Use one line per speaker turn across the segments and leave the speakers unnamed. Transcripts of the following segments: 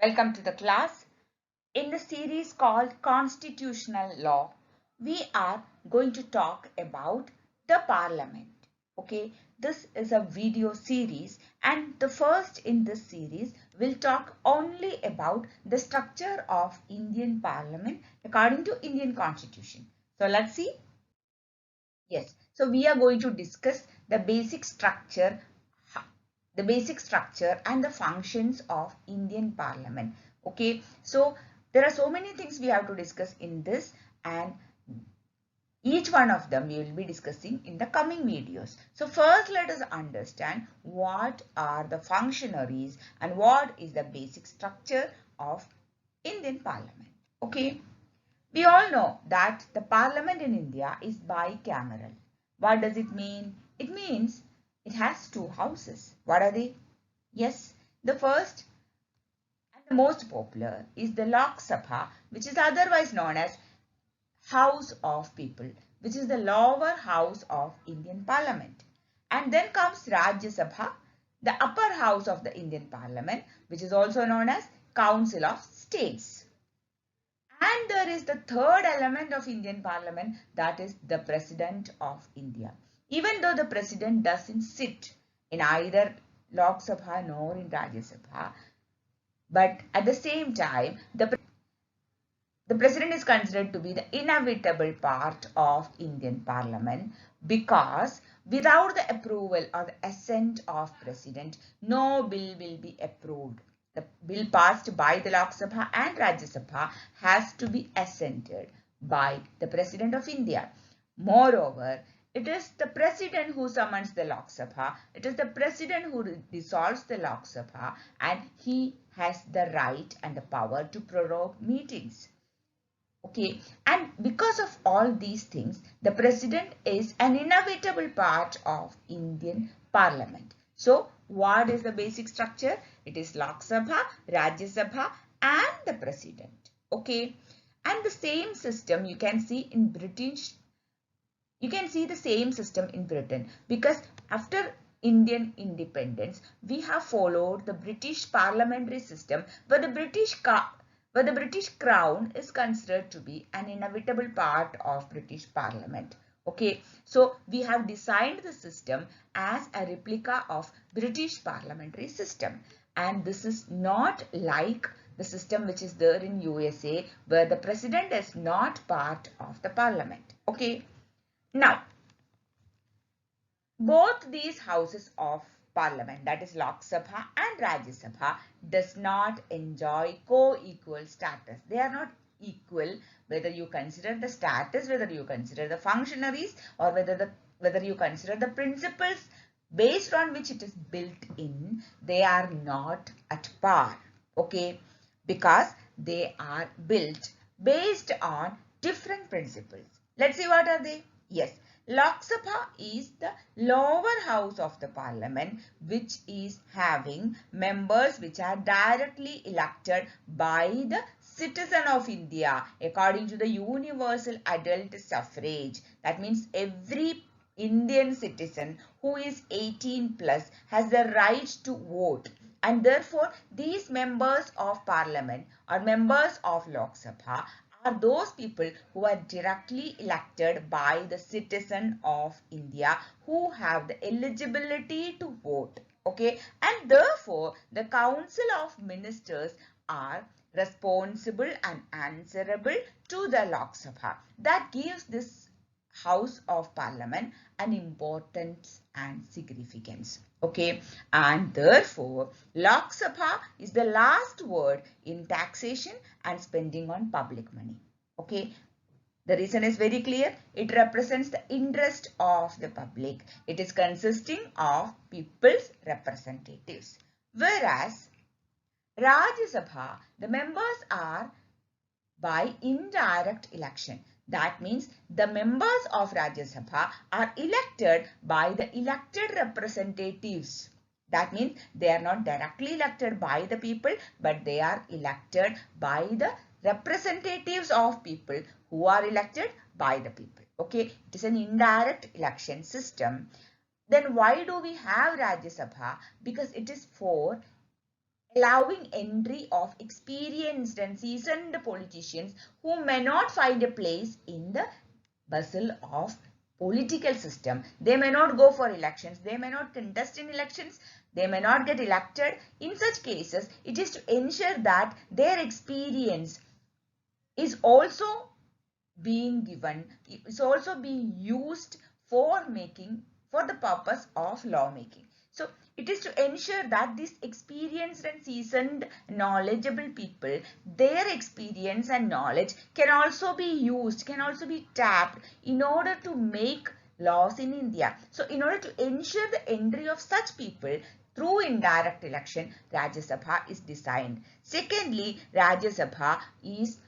Welcome to the class. In the series called Constitutional Law, we are going to talk about the Parliament. Okay, this is a video series, and the first in this series will talk only about the structure of Indian Parliament according to Indian Constitution. So let's see. Yes, so we are going to discuss the basic structure and the functions of Indian Parliament. Okay, so there are so many things we have to discuss in this, and each one of them we will be discussing in the coming videos. So first let us understand what are the functionaries and what is the basic structure of Indian Parliament. Okay, we all know that the Parliament in India is bicameral. What does it mean? It means it has two houses. What are they? Yes, the first and the most popular is the Lok Sabha, which is otherwise known as House of People, which is the lower house of Indian Parliament. And then comes Rajya Sabha, the upper house of the Indian Parliament, which is also known as Council of States. And there is the third element of Indian Parliament, that is the President of India. Even though the President doesn't sit in either Lok Sabha nor in Rajya Sabha, but at the same time, the President is considered to be the inevitable part of Indian Parliament, because without the approval or the assent of President, no bill will be approved. The bill passed by the Lok Sabha and Rajya Sabha has to be assented by the President of India. Moreover, it is the President who summons the Lok Sabha. It is the President who dissolves the Lok Sabha, and he has the right and the power to prorogue meetings. Okay, and because of all these things, the President is an inevitable part of Indian Parliament. So, what is the basic structure? It is Lok Sabha, Rajya Sabha, and the President. Okay, and the same system you can see in British. You can see the same system in Britain, because after Indian independence, we have followed the British parliamentary system, where the British Crown is considered to be an inevitable part of British Parliament. Okay, so we have designed the system as a replica of British parliamentary system, and this is not like the system which is there in USA, where the president is not part of the parliament. Okay, now both these houses of parliament, that is Lok Sabha and Rajya Sabha, does not enjoy co-equal status. They are not equal, whether you consider the status, whether you consider the functionaries, or whether you consider the principles based on which it is built in. They are not at par. Okay, because they are built based on different principles. Let's see what are they. Yes, Lok Sabha is the lower house of the parliament, which is having members which are directly elected by the citizen of India according to the universal adult suffrage. That means every Indian citizen who is 18 plus has the right to vote, and therefore these members of parliament or members of Lok Sabha are those people who are directly elected by the citizen of India, who have the eligibility to vote. Okay, and therefore the Council of Ministers are responsible and answerable to the Lok Sabha. That gives this House of Parliament an importance and significance. Okay, and therefore Lok Sabha is the last word in taxation and spending on public money. Okay, the reason is very clear. It represents the interest of the public. It is consisting of people's representatives. Whereas Rajya Sabha, the members are by indirect election. That means the members of Rajya Sabha are elected by the elected representatives. That means they are not directly elected by the people, but they are elected by the representatives of people who are elected by the people. Okay, it is an indirect election system. Then why do we have Rajya Sabha? Because it is for allowing entry of experienced and seasoned politicians who may not find a place in the bustle of political system. They may not go for elections, they may not contest in elections, they may not get elected. In such cases, it is to ensure that their experience is also being given, is also being used for the purpose of lawmaking. So it is to ensure that these experienced and seasoned knowledgeable people, their experience and knowledge can also be used, can also be tapped in order to make laws in India. So in order to ensure the entry of such people through indirect election, Rajya Sabha is designed. Secondly, Rajya Sabha is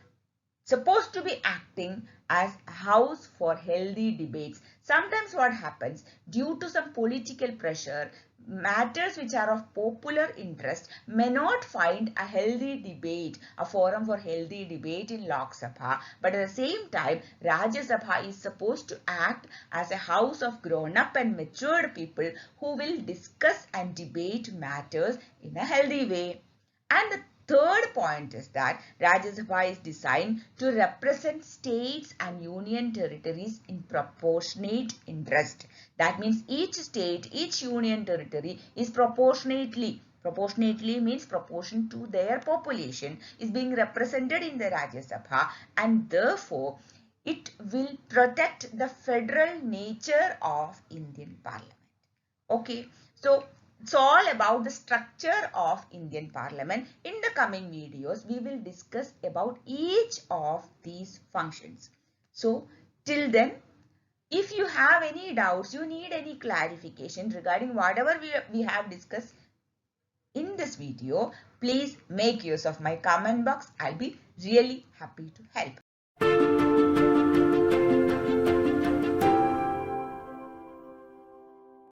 supposed to be acting as a house for healthy debates. Sometimes what happens, due to some political pressure, matters which are of popular interest may not find a healthy debate, a forum for healthy debate in Lok Sabha. But at the same time, Rajya Sabha is supposed to act as a house of grown-up and matured people who will discuss and debate matters in a healthy way. And the third point is that Rajya Sabha is designed to represent states and union territories in proportionate interest. That means each state, each union territory is proportionately means proportion to their population is being represented in the Rajya Sabha, and therefore it will protect the federal nature of Indian Parliament. Okay, so it's all about the structure of Indian Parliament. In the coming videos, we will discuss about each of these functions. So till then, if you have any doubts, you need any clarification regarding whatever we have discussed in this video, please make use of my comment box. I'll be really happy to help.